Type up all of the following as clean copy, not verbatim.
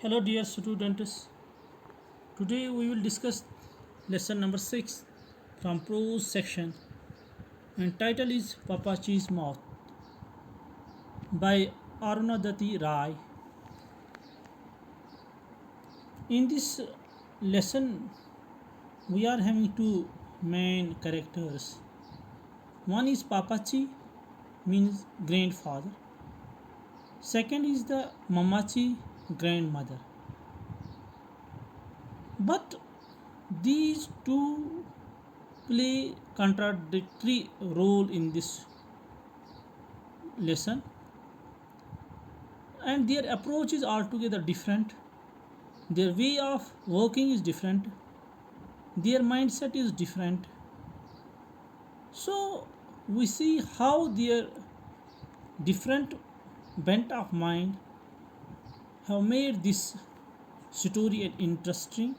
Hello, dear students. Today we will discuss lesson number 6 from prose section, and title is Papachi's Mouth by Arunadati Rai. In this lesson, we are having two main characters. One is Papachi, means grandfather. Second is the Mamachi, grandmother. But these two play contradictory role in this lesson, and their approach is altogether different. Their way of working is different. Their mindset is different. So we see how their different bent of mind have made this story interesting,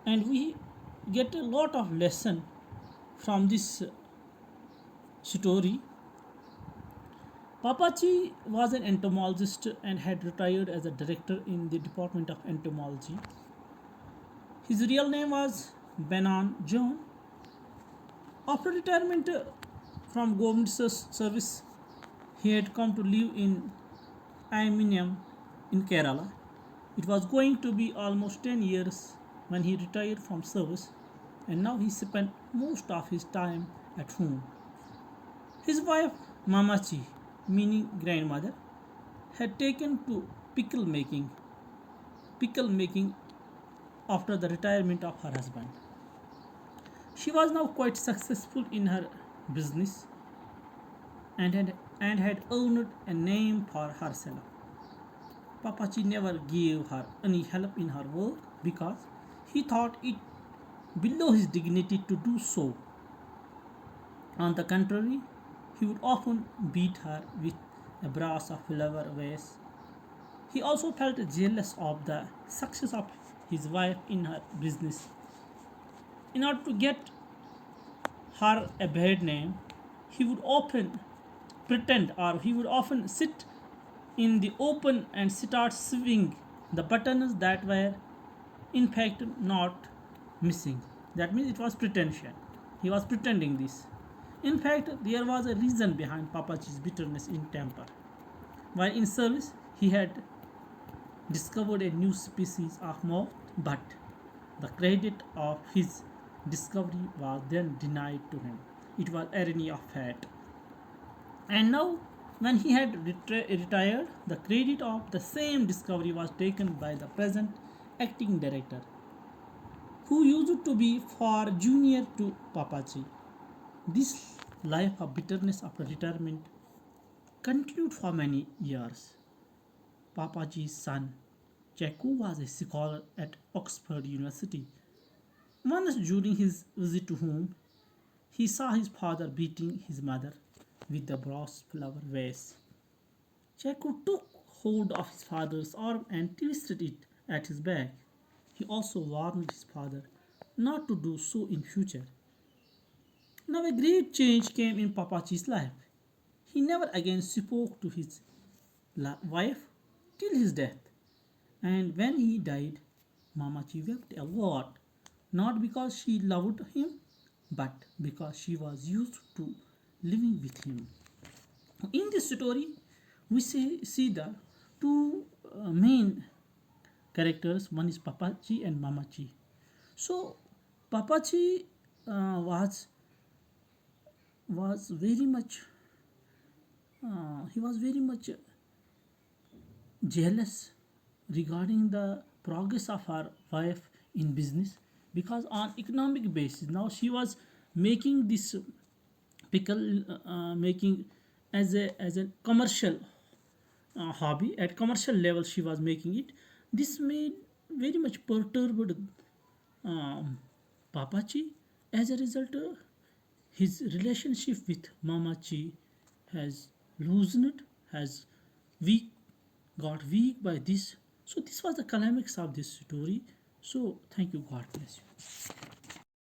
and we get a lot of lesson from this story. Papachi was an entomologist and had retired as a director in the Department of Entomology. His real name was Benon John. After retirement from government service, he had come to live in Ayminam in Kerala. It was going to be almost 10 years when he retired from service, and now he spent most of his time at home. His wife, Mamachi, meaning grandmother, had taken to pickle making after the retirement of her husband. She was now quite successful in her business and had earned a name for herself. Papachi never gave her any help in her work because he thought it below his dignity to do so. On the contrary, he would often beat her with a brass of flower vase. He also felt jealous of the success of his wife in her business. In order to get her a bad name, he would often pretend, or he would often sit in the open and start sewing the buttons that were in fact not missing. That means it was pretension. He was pretending this. In fact, there was a reason behind Papachi's bitterness in temper. While in service, he had discovered a new species of moth, but the credit of his discovery was then denied to him. It was irony of fate. And now, when he had retired, the credit of the same discovery was taken by the present acting director, who used to be far junior to Papachi. This life of bitterness after retirement continued for many years. Papaji's son, Cheku, was a scholar at Oxford University. Once during his visit to home, he saw his father beating his mother with the brass flower vase. Cheku took hold of his father's arm and twisted it at his back. He also warned his father not to do so in future. Now a great change came in Papachi's life. He never again spoke to his wife till his death. And when he died, Mamachi wept a lot, not because she loved him, but because she was used to living with him. In this story, we see the two main characters. One is Papachi and Mamachi. So Papachi was very much he was very much jealous regarding the progress of her wife in business, because on economic basis now she was making this pickle making as a commercial hobby. At commercial level she was making it. This made very much perturbed Papachi. As a result, his relationship with Mamachi has loosened, has weak, got weak by this. So this was the climax of this story. So thank you. God bless you.